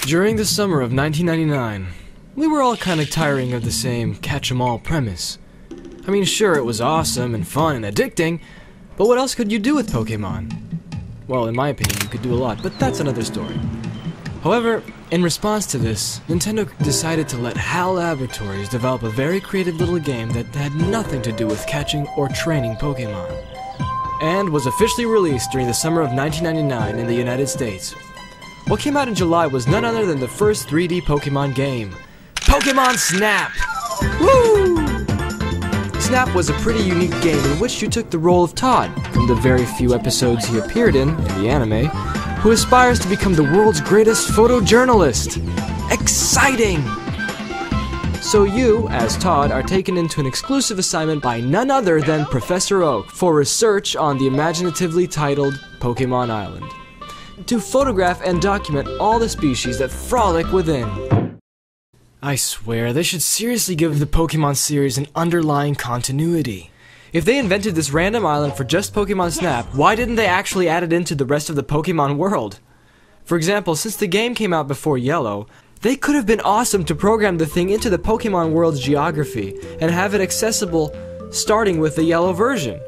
During the summer of 1999, we were all kind of tiring of the same catch-em-all premise. I mean, sure, it was awesome and fun and addicting, but what else could you do with Pokémon? Well, in my opinion, you could do a lot, but that's another story. However, in response to this, Nintendo decided to let HAL Laboratories develop a very creative little game that had nothing to do with catching or training Pokémon, and was officially released during the summer of 1999 in the United States. What came out in July was none other than the first 3D Pokémon game, Pokémon Snap! Woo! Snap was a pretty unique game in which you took the role of Todd, from the very few episodes he appeared in the anime, who aspires to become the world's greatest photojournalist. Exciting! So you, as Todd, are taken into an exclusive assignment by none other than Professor Oak for research on the imaginatively titled Pokémon Island, to photograph and document all the species that frolic within. I swear, they should seriously give the Pokémon series an underlying continuity. If they invented this random island for just Pokémon Snap, why didn't they actually add it into the rest of the Pokémon world? For example, since the game came out before Yellow, they could have been awesome to program the thing into the Pokémon world's geography and have it accessible starting with the Yellow version.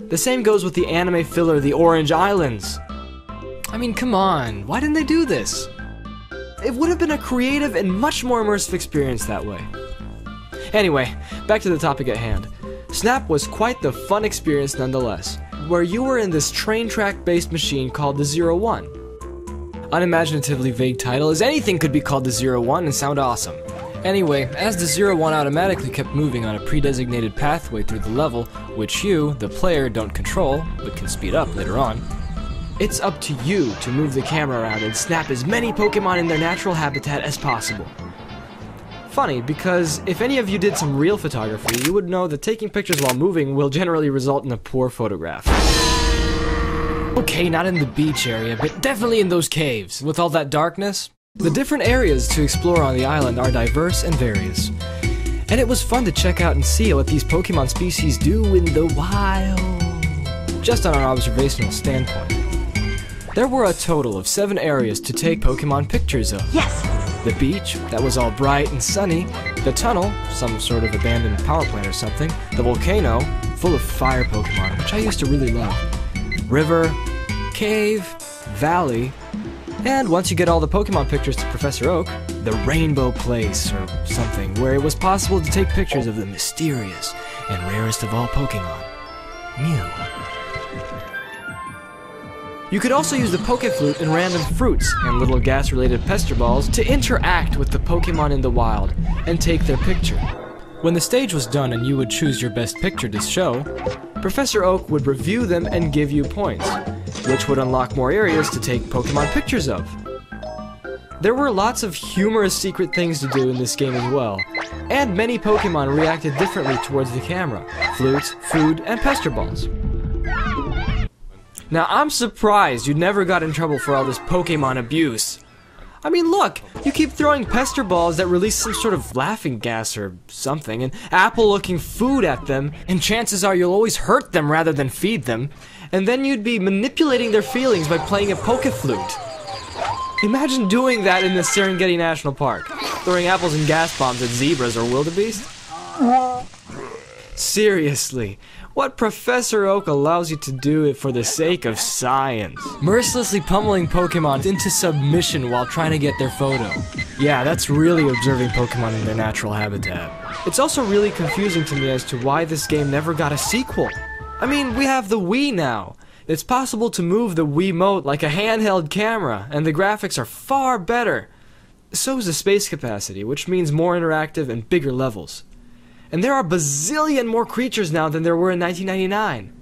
The same goes with the anime filler, the Orange Islands. I mean, come on, why didn't they do this? It would have been a creative and much more immersive experience that way. Anyway, back to the topic at hand. Snap was quite the fun experience nonetheless, where you were in this train track-based machine called the 01. Unimaginatively vague title, as anything could be called the 01 and sound awesome. Anyway, as the 01 automatically kept moving on a pre-designated pathway through the level, which you, the player, don't control, but can speed up later on, it's up to you to move the camera around and snap as many Pokémon in their natural habitat as possible. Funny, because if any of you did some real photography, you would know that taking pictures while moving will generally result in a poor photograph. Okay, not in the beach area, but definitely in those caves, with all that darkness. The different areas to explore on the island are diverse and various. And it was fun to check out and see what these Pokémon species do in the wild, just on an observational standpoint. There were a total of 7 areas to take Pokémon pictures of. Yes! The beach, that was all bright and sunny. The tunnel, some sort of abandoned power plant or something. The volcano, full of fire Pokémon, which I used to really love. River, cave, valley, and once you get all the Pokémon pictures to Professor Oak, the Rainbow Place or something, where it was possible to take pictures of the mysterious and rarest of all Pokémon, Mew. You could also use the Pokéflute and random fruits and little gas-related pester balls to interact with the Pokémon in the wild and take their picture. When the stage was done and you would choose your best picture to show, Professor Oak would review them and give you points, which would unlock more areas to take Pokémon pictures of. There were lots of humorous secret things to do in this game as well, and many Pokémon reacted differently towards the camera, flutes, food, and pester balls. Now, I'm surprised you never got in trouble for all this Pokémon abuse. I mean, look, you keep throwing pester balls that release some sort of laughing gas or something, and apple-looking food at them, and chances are you'll always hurt them rather than feed them, and then you'd be manipulating their feelings by playing a Pokéflute. Imagine doing that in the Serengeti National Park, throwing apples and gas bombs at zebras or wildebeest. Seriously. What Professor Oak allows you to do it for the sake of science. Mercilessly pummeling Pokémon into submission while trying to get their photo. Yeah, that's really observing Pokémon in their natural habitat. It's also really confusing to me as to why this game never got a sequel. I mean, we have the Wii now. It's possible to move the Wiimote like a handheld camera, and the graphics are far better. So is the space capacity, which means more interactive and bigger levels. And there are bazillion more creatures now than there were in 1999.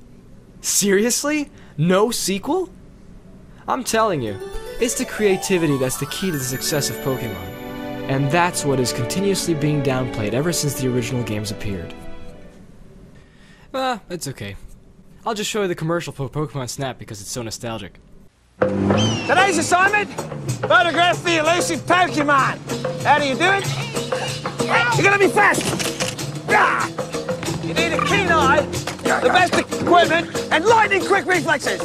Seriously? No sequel? I'm telling you, it's the creativity that's the key to the success of Pokémon. And that's what is continuously being downplayed ever since the original games appeared. It's okay. I'll just show you the commercial for Pokémon Snap because it's so nostalgic. Today's assignment, photograph the elusive Pokémon. How do you do it? You're gonna be fast. You need a keen eye, the best equipment, and lightning-quick reflexes.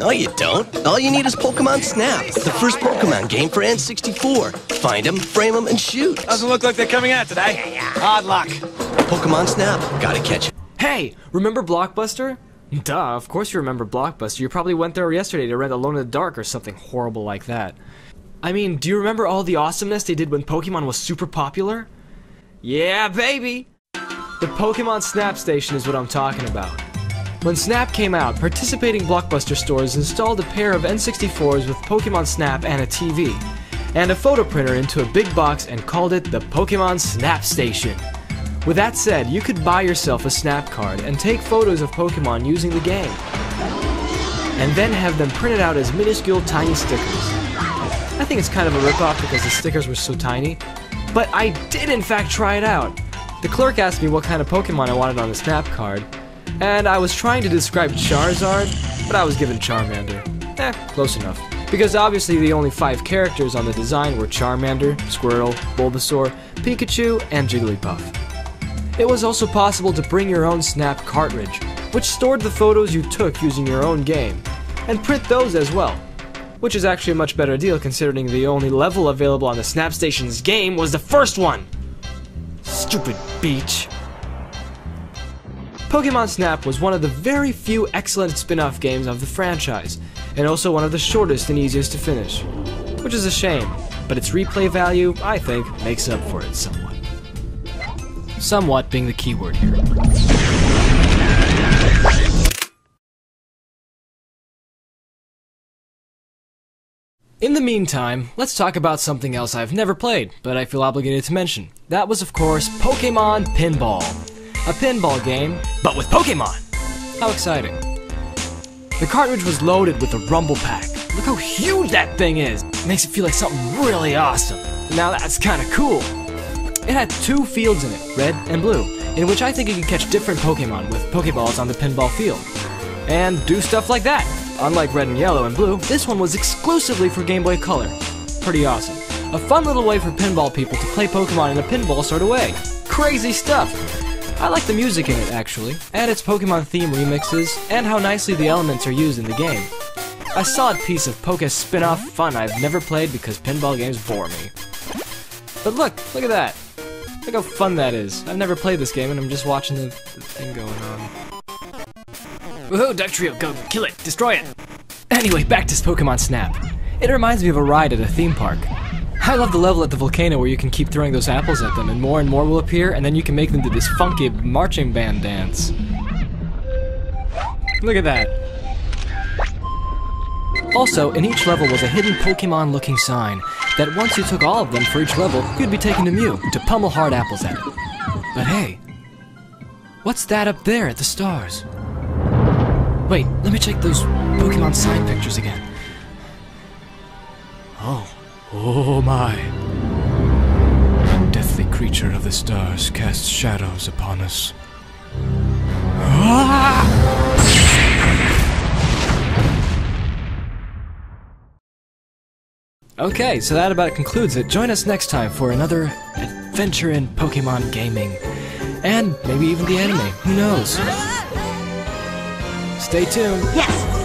No, you don't. All you need is Pokémon Snap, the first Pokémon game for N64. Find them, frame them, and shoot. Doesn't look like they're coming out today. Hard luck. Pokémon Snap, gotta catch it. Hey, remember Blockbuster? Duh, of course you remember Blockbuster. You probably went there yesterday to rent Alone in the Dark or something horrible like that. I mean, do you remember all the awesomeness they did when Pokemon was super popular? Yeah, baby! The Pokemon Snap Station is what I'm talking about. When Snap came out, participating Blockbuster stores installed a pair of N64s with Pokemon Snap and a TV, and a photo printer into a big box and called it the Pokemon Snap Station. With that said, you could buy yourself a Snap card and take photos of Pokemon using the game, and then have them printed out as minuscule tiny stickers. I think it's kind of a ripoff because the stickers were so tiny, but I did in fact try it out. The clerk asked me what kind of Pokemon I wanted on the Snap card, and I was trying to describe Charizard, but I was given Charmander. Close enough. Because obviously the only 5 characters on the design were Charmander, Squirtle, Bulbasaur, Pikachu, and Jigglypuff. It was also possible to bring your own Snap cartridge, which stored the photos you took using your own game, and print those as well, which is actually a much better deal considering the only level available on the Snap Station's game was the first one! Stupid beach. Pokémon Snap was one of the very few excellent spin-off games of the franchise, and also one of the shortest and easiest to finish, which is a shame, but its replay value, I think, makes up for it somewhat. Somewhat being the key word here. In the meantime, let's talk about something else I've never played, but I feel obligated to mention. That was, of course, Pokémon Pinball. A pinball game, but with Pokémon! How exciting. The cartridge was loaded with a rumble pack. Look how huge that thing is! It makes it feel like something really awesome. Now that's kinda cool. It had 2 fields in it, red and blue, in which I think you could catch different Pokémon with Pokéballs on the pinball field. And do stuff like that. Unlike red and yellow and blue, this one was exclusively for Game Boy Color. Pretty awesome. A fun little way for pinball people to play Pokémon in a pinball sort of way. Crazy stuff! I like the music in it, actually, and its Pokémon theme remixes, and how nicely the elements are used in the game. A solid piece of Poké spin-off fun I've never played because pinball games bore me. But look at that. Look how fun that is. I've never played this game and I'm just watching the thing going on. Woohoo, Duck Trio, go kill it, destroy it! Anyway, back to Pokémon Snap. It reminds me of a ride at a theme park. I love the level at the volcano where you can keep throwing those apples at them and more will appear and then you can make them do this funky marching band dance. Look at that. Also, in each level was a hidden Pokemon-looking sign that once you took all of them for each level, you'd be taken to Mew to pummel hard apples at it. But hey, what's that up there at the stars? Wait, let me check those Pokemon sign pictures again. Oh my. A deathly creature of the stars casts shadows upon us. Okay, so that about concludes it. Join us next time for another adventure in Pokemon gaming. And maybe even the anime, who knows? Stay tuned. Yes!